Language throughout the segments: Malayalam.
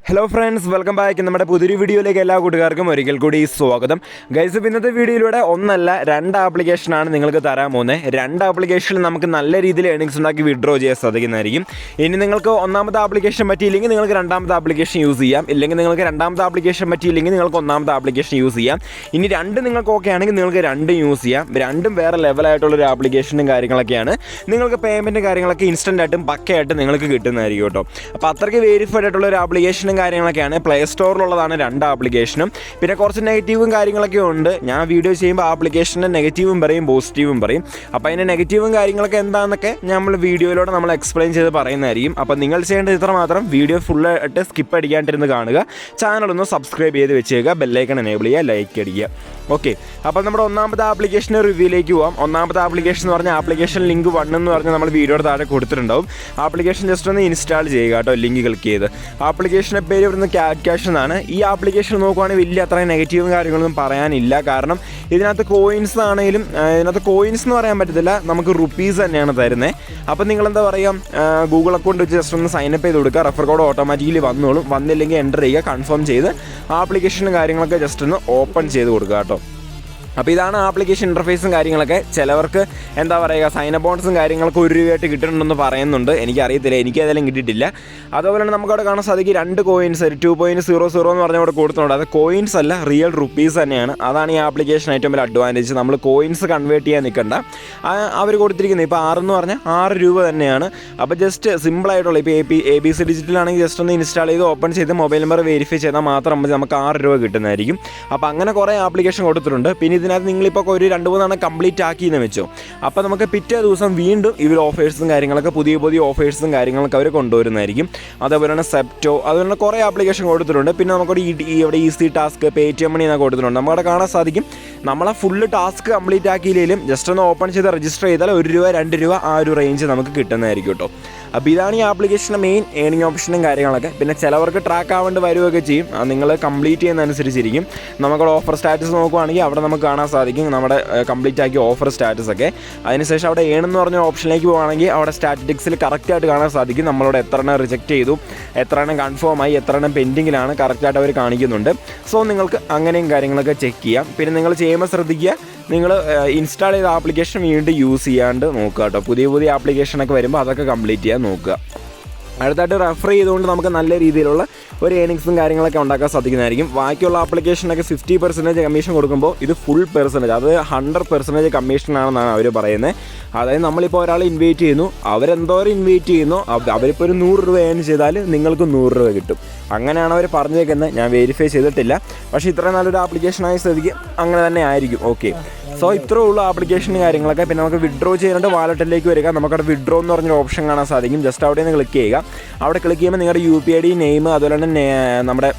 Hello friends, welcome back. നമ്മുടെ പുതിയൊരു വീഡിയോയിലേക്ക് എല്ലാ കൂട്ടുകാർക്കും ഒരിക്കൽ കൂടി സ്വാഗതം. ഗൈസ്, ഇന്നത്തെ വീഡിയോയിലൂടെ ഒന്നല്ല രണ്ട് ആപ്ലിക്കേഷനാണ് നിങ്ങൾക്ക് തരാൻ പോകുന്നത്. രണ്ട് ആപ്ലിക്കേഷനിൽ നമുക്ക് നല്ല രീതിയിൽ ഏണിങ്സ് ഉണ്ടാക്കി വിഡ്രോ ചെയ്യാൻ സാധിക്കുന്നതായിരിക്കും. ഇനി നിങ്ങൾക്ക് ഒന്നാമത്തെ ആപ്ലിക്കേഷൻ പറ്റിയില്ലെങ്കിൽ നിങ്ങൾക്ക് രണ്ടാമത്തെ ആപ്ലിക്കേഷൻ യൂസ് ചെയ്യാം. ഇല്ലെങ്കിൽ നിങ്ങൾക്ക് രണ്ടാമത്തെ ആപ്ലിക്കേഷൻ പറ്റിയില്ലെങ്കിൽ നിങ്ങൾക്ക് ഒന്നാമത്തെ ആപ്ലിക്കേഷൻ യൂസ് ചെയ്യാം. ഇനി രണ്ട് നിങ്ങൾക്ക് ഓക്കെ ആണെങ്കിൽ നിങ്ങൾക്ക് രണ്ടും യൂസ് ചെയ്യാം. രണ്ടും വേറെ ലെവലായിട്ടുള്ളൊരു ആപ്ലിക്കേഷനും കാര്യങ്ങളൊക്കെയാണ്. നിങ്ങൾക്ക് പേയ്മെൻറ്റും കാര്യങ്ങളൊക്കെ ഇൻസ്റ്റൻ്റ് ആയിട്ടും പക്കയായിട്ടും നിങ്ങൾക്ക് കിട്ടുന്നതായിരിക്കും കേട്ടോ. അപ്പോൾ അത്രയ്ക്ക് വേരിഫൈഡ് ആയിട്ടുള്ളൊരു ആപ്ലിക്കേഷനും കാര്യങ്ങളൊക്കെയാണ്. പ്ലേ സ്റ്റോറിലുള്ളതാണ് രണ്ട് ആപ്ലിക്കേഷനും. പിന്നെ കുറച്ച് നെഗറ്റീവും കാര്യങ്ങളൊക്കെ ഉണ്ട്. ഞാൻ വീഡിയോ ചെയ്യുമ്പോൾ ആപ്ലിക്കേഷൻ്റെ നെഗറ്റീവും പറയും, പോസിറ്റീവും പറയും. അപ്പോൾ അതിൻ്റെ നെഗറ്റീവും കാര്യങ്ങളൊക്കെ എന്താണെന്നൊക്കെ നമ്മൾ വീഡിയോയിലൂടെ നമ്മൾ എക്സ്പ്ലെയിൻ ചെയ്ത് പറയുന്നതായിരിക്കും. അപ്പോൾ നിങ്ങൾ ചെയ്യേണ്ടത് ഇത്ര മാത്രം: വീഡിയോ ഫുള്ളായിട്ട് സ്കിപ്പ് അടിക്കാണ്ടിരുന്ന് കാണുക, ചാനലൊന്ന് സബ്സ്ക്രൈബ് ചെയ്ത് വെച്ചേക്കുക, ബെല്ലൈക്കൺ എനേബിൾ ചെയ്യുക, ലൈക്ക് അടിക്കുക. ഓക്കെ, അപ്പോൾ നമ്മുടെ ഒന്നാമത്തെ ആപ്ലിക്കേഷൻ്റെ റിവ്യൂയിലേക്ക് പോകാം. ഒന്നാമത്തെ ആപ്ലിക്കേഷൻ എന്ന് പറഞ്ഞാൽ ആപ്ലിക്കേഷൻ ലിങ്ക് 1 എന്ന് പറഞ്ഞാൽ നമ്മൾ വീഡിയോയുടെ താഴെ കൊടുത്തിട്ടുണ്ടാവും. ആപ്ലിക്കേഷൻ ജസ്റ്റ് ഒന്ന് ഇൻസ്റ്റാൾ ചെയ്യുക കേട്ടോ, ലിങ്ക് ക്ലിക്ക് ചെയ്ത്. ആപ്ലിക്കേഷൻ്റെ പേര് ഇവിടുന്ന് ക്യാറ്റ് ക്യാഷ് എന്നാണ്. ഈ ആപ്ലിക്കേഷൻ നോക്കുവാണെങ്കിൽ വലിയ അത്രയും നെഗറ്റീവും കാര്യങ്ങളൊന്നും പറയാനില്ല. കാരണം ഇതിനകത്ത് കോയിൻസ് ആണെങ്കിലും ഇതിനകത്ത് കോയിൻസ് എന്ന് പറയാൻ പറ്റത്തില്ല, നമുക്ക് റുപ്പീസ് തന്നെയാണ് തരുന്നത്. അപ്പോൾ നിങ്ങളെന്താ പറയുക, ഗൂഗിൾ അക്കൗണ്ട് വെച്ച് ജസ്റ്റ് ഒന്ന് സൈനപ്പ് ചെയ്ത് കൊടുക്കുക. റെഫർ കോഡ് ഓട്ടോമാറ്റിക്കലി വന്നോളും. വന്നില്ലെങ്കിൽ എൻ്റർ ചെയ്യുക, കൺഫേം ചെയ്ത് ആപ്ലിക്കേഷനും കാര്യങ്ങളൊക്കെ ജസ്റ്റ് ഒന്ന് ഓപ്പൺ ചെയ്ത് കൊടുക്കുക കേട്ടോ. അപ്പോൾ ഇതാണ് ആപ്ലിക്കേഷൻ ഇൻ്റർഫേസും കാര്യങ്ങളൊക്കെ. ചിലവർക്ക് എന്താ പറയുക, സൈനപ്പ് ബോണസും കാര്യങ്ങളൊക്കെ 1 രൂപയായിട്ട് കിട്ടുന്നുണ്ടെന്ന് പറയുന്നുണ്ട്. എനിക്കറിയത്തില്ല, എനിക്ക് ഏതായാലും കിട്ടിയിട്ടില്ല. അതുപോലെ തന്നെ നമുക്കവിടെ കാണാൻ സാധിക്കും 2 കോയിൻസ് 2.00 എന്ന് പറഞ്ഞാൽ അവിടെ കൊടുത്തിട്ടുണ്ട്. അത് കോയിൻസ് അല്ല, റിയൽ റുപ്പീസ് തന്നെയാണ്. അതാണ് ഈ ആപ്ലിക്കേഷൻ ഏറ്റവും വലിയ അഡ്വാൻറ്റേജ്. നമ്മൾ കോയിൻസ് കൺവേർട്ട് ചെയ്യാൻ നിൽക്കണ്ട. അവർ കൊടുത്തിരിക്കുന്നത് ഇപ്പോൾ 6 എന്ന് പറഞ്ഞാൽ 6 രൂപ തന്നെയാണ്. അപ്പോൾ ജസ്റ്റ് സിമ്പിളായിട്ടുള്ള ഇപ്പോൾ ABC ഡിജിറ്റലാണെങ്കിൽ ജസ്റ്റ് ഒന്ന് ഇൻസ്റ്റാൾ ചെയ്ത് ഓപ്പൺ ചെയ്ത് മൊബൈൽ നമ്പർ വെരിഫൈ ചെയ്താൽ മാത്രം മതി, നമുക്ക് 6 രൂപ കിട്ടുന്നതായിരിക്കും. അപ്പോൾ അങ്ങനെ കുറേ ആപ്ലിക്കേഷൻ കൊടുത്തിട്ടുണ്ട്. പിന്നെ ഇതിനകത്ത് നിങ്ങളിപ്പോൾ ഒരു 2-3 കംപ്ലീറ്റ് ആക്കിയെന്ന് വെച്ചോ, അപ്പോൾ നമുക്ക് പിറ്റേ ദിവസം വീണ്ടും ഇവർ ഓഫേഴ്സും കാര്യങ്ങളൊക്കെ പുതിയ ഓഫേഴ്സും കാര്യങ്ങളൊക്കെ അവർ കൊണ്ടുവരുന്നതായിരിക്കും. അതേപോലെ തന്നെ സെപ്റ്റോ, അതുപോലെ കുറേ ആപ്ലിക്കേഷൻ കൊടുത്തിട്ടുണ്ട്. പിന്നെ നമുക്കൊരു ഇവിടെ ഈസി ടാസ്ക്, പേടിഎം മണി എന്നൊക്കെ കൊടുത്തിട്ടുണ്ട്. നമുക്കവിടെ കാണാൻ സാധിക്കും നമ്മളെ ഫുള്ള് ടാസ്ക് കംപ്ലീറ്റ് ആക്കിയില്ലെങ്കിലും ജസ്റ്റ് ഒന്ന് ഓപ്പൺ ചെയ്ത് രജിസ്റ്റർ ചെയ്താൽ 1 രൂപ 2 രൂപ ആ ഒരു റേഞ്ച് നമുക്ക് കിട്ടുന്നതായിരിക്കും കേട്ടോ. അപ്പോൾ ഇതാണ് ഈ ആപ്ലിക്കേഷൻ്റെ മെയിൻ ഏണിംഗ് ഓപ്ഷനും കാര്യങ്ങളൊക്കെ. പിന്നെ ചിലവർക്ക് ട്രാക്ക് ആവേണ്ടി വരികയൊക്കെ ചെയ്യും. നിങ്ങൾ കംപ്ലീറ്റ് ചെയ്യുന്നതനുസരിച്ചിരിക്കും. നമുക്കവിടെ ഓഫർ സ്റ്റാറ്റസ് നോക്കുവാണെങ്കിൽ അവിടെ നമുക്ക് കാണാൻ സാധിക്കും നമ്മുടെ കംപ്ലീറ്റ് ആക്കിയ ഓഫർ സ്റ്റാറ്റസ് ഒക്കെ. അതിനുശേഷം അവിടെ ഏണെന്ന് പറഞ്ഞ ഓപ്ഷനിലേക്ക് പോകുകയാണെങ്കിൽ അവിടെ സ്റ്റാറ്റിസ്റ്റിക്സിൽ കറക്റ്റായിട്ട് കാണാൻ സാധിക്കും നമ്മളോട് എത്ര എണ്ണം റിജക്റ്റ് ചെയ്തു, എത്ര എണ്ണം കൺഫേം ആയി, എത്ര എണ്ണം പെൻഡിങ്ങിലാണ്, കറക്റ്റായിട്ട് അവർ കാണിക്കുന്നുണ്ട്. സോ നിങ്ങൾക്ക് അങ്ങനെയും കാര്യങ്ങളൊക്കെ ചെക്ക് ചെയ്യാം. പിന്നെ നിങ്ങൾ ചെയ്യുമ്പോൾ ശ്രദ്ധിക്കുക, നിങ്ങൾ ഇൻസ്റ്റാൾ ചെയ്ത ആപ്ലിക്കേഷൻ വീണ്ടും യൂസ് ചെയ്യാണ്ട് നോക്കുക കേട്ടോ. പുതിയ ആപ്ലിക്കേഷനൊക്കെ വരുമ്പോൾ അതൊക്കെ കംപ്ലീറ്റ് ചെയ്യാൻ നോക്കുക. അടുത്തായിട്ട് റെഫർ ചെയ്തുകൊണ്ട് നമുക്ക് നല്ല രീതിയിലുള്ള ഒരു ഏണിങ്സും കാര്യങ്ങളൊക്കെ ഉണ്ടാക്കാൻ സാധിക്കുന്നതായിരിക്കും. ബാക്കിയുള്ള ആപ്ലിക്കേഷനൊക്കെ 50% കമ്മീഷൻ കൊടുക്കുമ്പോൾ ഇത് ഫുൾ പെർസെൻറ്റേജ്, അത് 100% കമ്മീഷനാണെന്നാണ് അവർ പറയുന്നത്. അതായത് നമ്മളിപ്പോൾ ഒരാൾ ഇൻവൈറ്റ് ചെയ്യുന്നു, അവരെന്തോരം ഇൻവൈറ്റ് ചെയ്യുന്നു, അവരിപ്പോൾ ഒരു 100 രൂപ ഏൺ ചെയ്താൽ നിങ്ങൾക്ക് 100 രൂപ കിട്ടും. അങ്ങനെയാണ് അവർ പറഞ്ഞേക്കുന്നത്. ഞാൻ വെരിഫൈ ചെയ്തിട്ടില്ല, പക്ഷേ ഇത്രയും നല്ലൊരു ആപ്ലിക്കേഷനായ സ്ഥിതിക്ക് അങ്ങനെ തന്നെ ആയിരിക്കും. ഓക്കെ, സോ ഇത്രേ ഉള്ളൂ ആപ്ലിക്കേഷനും കാര്യങ്ങളൊക്കെ. പിന്നെ നമുക്ക് വിഡ്രോ ചെയ്യാനായിട്ട് വാലറ്റിലേക്ക് വരിക. നമുക്കവിടെ വിഡ്രോ എന്ന് പറഞ്ഞൊരു ഓപ്ഷൻ കാണാൻ സാധിക്കും. ജസ്റ്റ് അവിടെ നിന്ന് ക്ലിക്ക് ചെയ്യുക. അവിടെ ക്ലിക്ക് ചെയ്യുമ്പോൾ നിങ്ങളുടെ UPID, നെയിം, അതുപോലെ തന്നെ നമ്മുടെ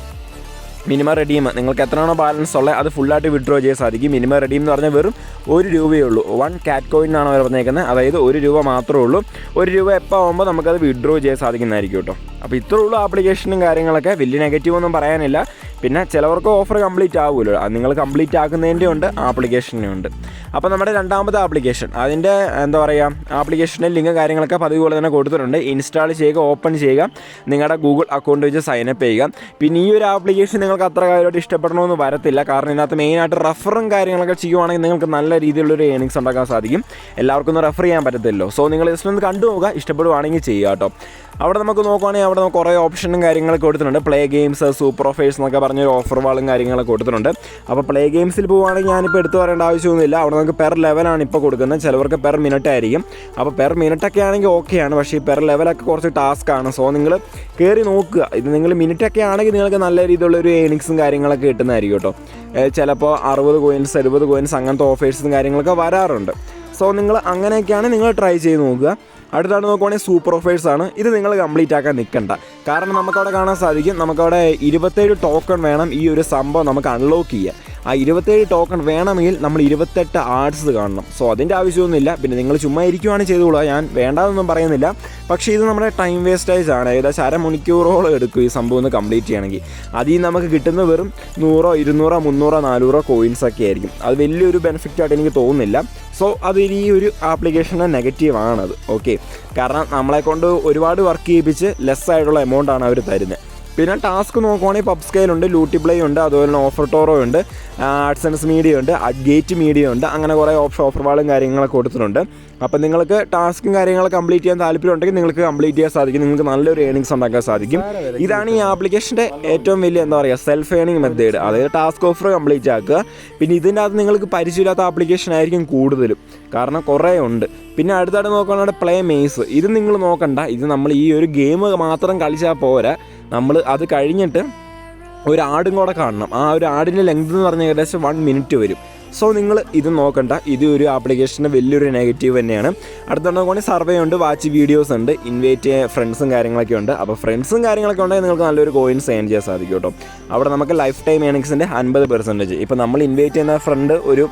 മിനിമം റെഡീം, നിങ്ങൾക്ക് എത്രയാണോ ബാലൻസ് ഉള്ളത് അത് ഫുള്ളായിട്ട് വിഡ്രോ ചെയ്യാൻ സാധിക്കും. മിനിമം റെഡീം എന്ന് പറഞ്ഞാൽ വെറും 1 രൂപയേ ഉള്ളൂ. 1 കാറ്റ് കോയിൻ എന്നാണ് അവർ പറഞ്ഞേക്കുന്നത്. അതായത് 1 രൂപ മാത്രമേ ഉള്ളൂ. 1 രൂപ എപ്പോൾ ആകുമ്പോൾ നമുക്കത് വിഡ്രോ ചെയ്യാൻ സാധിക്കുന്നതായിരിക്കും കേട്ടോ. അപ്പോൾ ഇത്രേ ഉള്ളൂ ആപ്ലിക്കേഷനും കാര്യങ്ങളൊക്കെ. വലിയ നെഗറ്റീവ് ഒന്നും പറയാനില്ല. പിന്നെ ചിലവർക്ക് ഓഫർ കംപ്ലീറ്റ് ആകുമല്ലോ, അത് നിങ്ങൾ കംപ്ലീറ്റ് ആക്കുന്നതിൻ്റെ ഉണ്ട്, ആപ്ലിക്കേഷനും ഉണ്ട്. അപ്പോൾ നമ്മുടെ രണ്ടാമത്തെ ആപ്ലിക്കേഷൻ, അതിൻ്റെ എന്താ പറയുക, ആപ്ലിക്കേഷൻ്റെ ലിങ്ക് കാര്യങ്ങളൊക്കെ അതുപോലെ തന്നെ കൊടുത്തിട്ടുണ്ട്. ഇൻസ്റ്റാൾ ചെയ്യുക, ഓപ്പൺ ചെയ്യുക, നിങ്ങളുടെ ഗൂഗിൾ അക്കൗണ്ട് വെച്ച് സൈനപ്പ് ചെയ്യുക. പിന്നെ ഈ ഒരു ആപ്ലിക്കേഷൻ നിങ്ങൾക്ക് അത്ര കാര്യമായിട്ട് ഇഷ്ടപ്പെടണമെന്ന് വരത്തില്ല. കാരണം ഇതിനകത്ത് മെയിനായിട്ട് റെഫറും കാര്യങ്ങളൊക്കെ ചെയ്യുവാണെങ്കിൽ നിങ്ങൾക്ക് നല്ല രീതിയിലുള്ളൊരു ഏണിങ്സ് ഉണ്ടാക്കാൻ സാധിക്കും. എല്ലാവർക്കും ഒന്നും റെഫർ ചെയ്യാൻ പറ്റത്തില്ലോ. സോ നിങ്ങൾ ജസ്റ്റ് ഒന്ന് കണ്ടു നോക്കുക, ഇഷ്ടപ്പെടുവാണെങ്കിൽ ചെയ്യുക കേട്ടോ. അവിടെ നമുക്ക് നോക്കുവാണെങ്കിൽ അവിടെ കുറേ ഓപ്ഷനും കാര്യങ്ങളൊക്കെ കൊടുത്തിട്ടുണ്ട്. പ്ലേ ഗെയിംസ്, സൂപ്പർ ഓഫേഴ്സ് എന്നൊക്കെ പറഞ്ഞൊരു ഓഫർ വാളും കാര്യങ്ങളൊക്കെ കൊടുത്തിട്ടുണ്ട്. അപ്പോൾ പ്ലേ ഗെയിംസിൽ പോകുവാണെങ്കിൽ ഞാനിപ്പോൾ എടുത്തു പറയേണ്ട ആവശ്യമൊന്നുമില്ല. അവിടെ നമുക്ക് പെർ ലെവലാണ് ഇപ്പോൾ കൊടുക്കുന്നത്. ചിലവർക്ക് പെർ മിനിറ്റ് ആയിരിക്കും. അപ്പോൾ പെർ മിനിറ്റൊക്കെ ആണെങ്കിൽ ഓക്കെയാണ്. പക്ഷേ ഈ പെർ ലെവലൊക്കെ കുറച്ച് ടാസ്ക്കാണ്. സോ നിങ്ങൾ കയറി നോക്കുക. ഇത് നിങ്ങൾ മിനിറ്റൊക്കെ ആണെങ്കിൽ നിങ്ങൾക്ക് നല്ല രീതിയിലുള്ളൊരു ഏണിങ്സും കാര്യങ്ങളൊക്കെ കിട്ടുന്നതായിരിക്കും കേട്ടോ. ചിലപ്പോൾ 60 കോയിൻസ് 70 കോയിൻസ് അങ്ങനത്തെ ഓഫേഴ്സും കാര്യങ്ങളൊക്കെ വരാറുണ്ട്. സോ നിങ്ങൾ അങ്ങനെയൊക്കെയാണ് നിങ്ങൾ ട്രൈ ചെയ്ത് നോക്കുക. അടുത്താണ് നോക്കുവാണെങ്കിൽ സൂപ്പർ ഓഫേഴ്സ് ആണ്. ഇത് നിങ്ങൾ കംപ്ലീറ്റ് ആക്കാൻ നിൽക്കണ്ട. കാരണം നമുക്കവിടെ കാണാൻ സാധിക്കും നമുക്കവിടെ 27 ടോക്കൺ വേണം ഈ ഒരു സംഭവം നമുക്ക് അൺലോക്ക് ചെയ്യാൻ. ആ 27 ടോക്കൺ വേണമെങ്കിൽ നമ്മൾ 28 ആഡ്സ് കാണണം. സോ അതിൻ്റെ ആവശ്യമൊന്നുമില്ല. പിന്നെ നിങ്ങൾ ചുമ്മാ ഇരിക്കുവാണ് ചെയ്തുകൊള്ളുക, ഞാൻ വേണ്ടാതൊന്നും പറയുന്നില്ല. പക്ഷേ ഇത് നമ്മുടെ ടൈം വേസ്റ്റേജ് ആണ്. ഏകദേശം 1/2 മണിക്കൂറോളം എടുക്കും ഈ സംഭവം ഒന്ന് കംപ്ലീറ്റ് ചെയ്യണമെങ്കിൽ. അതിൽ നമുക്ക് കിട്ടുന്ന വെറും 100, 200, 300, 400 കോയിൻസൊക്കെ ആയിരിക്കും. അത് വലിയൊരു ബെനിഫിറ്റായിട്ട് എനിക്ക് തോന്നുന്നില്ല. സോ അത് ഈ ഒരു ആപ്ലിക്കേഷൻ്റെ നെഗറ്റീവാണത്. ഓക്കെ, കാരണം നമ്മളെ കൊണ്ട് ഒരുപാട് വർക്ക് ചെയ്യിപ്പിച്ച് ലെസ് ആയിട്ടുള്ള എമൗണ്ടാണ് അവർ തരുന്നത്. പിന്നെ ടാസ്ക് നോക്കുവാണെങ്കിൽ പബ് സ്കെയിലുണ്ട്, ലൂട്ടി പ്ലേ ഉണ്ട്, അതുപോലെ തന്നെ ഓഫർ ടോറോ ഉണ്ട്, ആഡ്സൻസ് മീഡിയ ഉണ്ട്, ഗേറ്റ് മീഡിയ ഉണ്ട്. അങ്ങനെ കുറേ ഓഫർ വാളും കാര്യങ്ങളൊക്കെ കൊടുത്തിട്ടുണ്ട്. അപ്പോൾ നിങ്ങൾക്ക് ടാസ്കും കാര്യങ്ങളൊക്കെ കംപ്ലീറ്റ് ചെയ്യാൻ താല്പര്യം ഉണ്ടെങ്കിൽ നിങ്ങൾക്ക് കംപ്ലീറ്റ് ചെയ്യാൻ സാധിക്കും. നിങ്ങൾക്ക് നല്ലൊരു ഏണിങ്സ് ഉണ്ടാക്കാൻ സാധിക്കും. ഇതാണ് ഈ ആപ്ലിക്കേഷൻ്റെ ഏറ്റവും വലിയ സെൽഫ് ഏണിംഗ് മെത്തേഡ്. അതായത് ടാസ്ക് ഓഫർ കംപ്ലീറ്റ് ആക്കുക. പിന്നെ ഇതിൻ്റെ അകത്ത് നിങ്ങൾക്ക് പരിചയമില്ലാത്ത ആപ്ലിക്കേഷൻ ആയിരിക്കും കൂടുതലും, കാരണം കുറേ ഉണ്ട്. പിന്നെ അടുത്തായിട്ട് നോക്കുകയാണെങ്കിൽ പ്ലേ മെയ്സ്. ഇത് നിങ്ങൾ നോക്കണ്ട, ഇത് നമ്മൾ ഈ ഒരു ഗെയിം മാത്രം കളിച്ചാൽ പോരാ, നമ്മൾ അത് കഴിഞ്ഞിട്ട് ഒരു ആടും കൂടെ കാണണം. ആ ഒരു ആടിൻ്റെ ലെങ്ത് എന്ന് പറഞ്ഞാൽ ഏകദേശം 1 മിനിറ്റ് വരും. സോ നിങ്ങൾ ഇത് നോക്കണ്ട, ഇത് ഒരു ആപ്ലിക്കേഷൻ്റെ വലിയൊരു നെഗറ്റീവ് തന്നെയാണ്. അടുത്ത നോക്കുകയാണെങ്കിൽ സർവേ ഉണ്ട്, വാച്ച് വീഡിയോസ് ഉണ്ട്, ഇൻവൈറ്റ് ഫ്രണ്ട്സും കാര്യങ്ങളൊക്കെ ഉണ്ട്. അപ്പോൾ ഫ്രണ്ട്സും കാര്യങ്ങളൊക്കെ ഉണ്ടെങ്കിൽ നിങ്ങൾക്ക് നല്ലൊരു കോയിൻസ് ഏൺ ചെയ്യാൻ സാധിക്കും കേട്ടോ. അവിടെ നമുക്ക് ലൈഫ് ടൈം ഏണിങ്സിൻ്റെ 50%. ഇപ്പോൾ നമ്മൾ ഇൻവൈറ്റ് ചെയ്യുന്ന ഫ്രണ്ട് ഒരു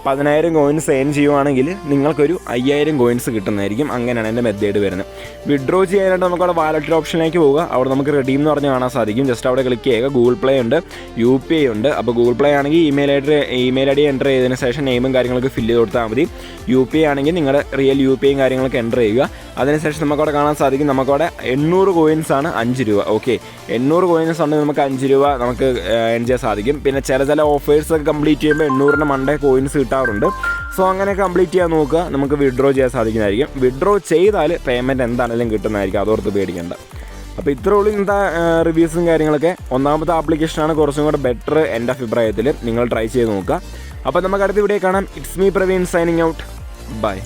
10,000 കോയിൻസ് ഏൺ ചെയ്യുവാണെങ്കിൽ നിങ്ങൾക്കൊരു 5,000 കോയിൻസ് കിട്ടുന്നതായിരിക്കും. അങ്ങനെയാണ് എൻ്റെ മെത്തേഡ് വരുന്നത്. വിഡ്രോ ചെയ്യാനായിട്ട് നമുക്കവിടെ വാലറ്റ് ഓപ്ഷനിലേക്ക് പോവുക. അവിടെ നമുക്ക് റെഡീം എന്ന് പറഞ്ഞ് കാണാൻ സാധിക്കും. ജസ്റ്റ് അവിടെ ക്ലിക്ക് ചെയ്യുക. ഗൂഗിൾ പ്ലേ ഉണ്ട്, UPI ഉണ്ട്. അപ്പോൾ ഗൂഗിൾ പ്ലേ ആണെങ്കിൽ ഇമെയിൽ ഐ ഡി എൻ്റർ ചെയ്തതിന് ശേഷം നെയിമും കാര്യങ്ങളൊക്കെ ഫില്ല് ചെയ്ത് കൊടുത്താൽ മതി. UPI ആണെങ്കിൽ നിങ്ങളുടെ റിയൽ UPI കാര്യങ്ങളൊക്കെ എൻ്റർ ചെയ്യുക. അതിനുശേഷം നമുക്കവിടെ കാണാൻ സാധിക്കും, നമുക്കവിടെ 800 കോയിൻസ് ആണ് 5 രൂപ. ഓക്കെ, 800 കോയിൻസ് ഉണ്ടെങ്കിൽ നമുക്ക് 5 രൂപ നമുക്ക് ഏൺ ചെയ്യാൻ സാധിക്കും. പിന്നെ ചില ഓഫേഴ്സൊക്കെ കംപ്ലീറ്റ് ചെയ്യുമ്പോൾ 800-ന്റെ മണ്ടേ കോയിൻസ് കിട്ടാറുണ്ട്. സോ അങ്ങനെ കംപ്ലീറ്റ് ചെയ്യാൻ നോക്കുക, നമുക്ക് വിഡ്രോ ചെയ്യാൻ സാധിക്കുന്നതായിരിക്കും. വിഡ്രോ ചെയ്താൽ പേയ്മെൻറ്റ് എന്താണെങ്കിലും കിട്ടുന്നതായിരിക്കും, അതോർത്ത് പേടിക്കേണ്ട. അപ്പോൾ ഇത്ര ഉള്ളൂ ഇന്നത്തെ റിവ്യൂസും കാര്യങ്ങളൊക്കെ. ഒന്നാമത്തെ ആപ്ലിക്കേഷനാണ് കുറച്ചും കൂടെ ബെറ്റർ എൻ്റെ അഭിപ്രായത്തിൽ. നിങ്ങൾ ട്രൈ ചെയ്ത് നോക്കുക. അപ്പോൾ നമുക്ക് അടുത്ത വീഡിയോ കാണാം. It's me Praveen signing out. By.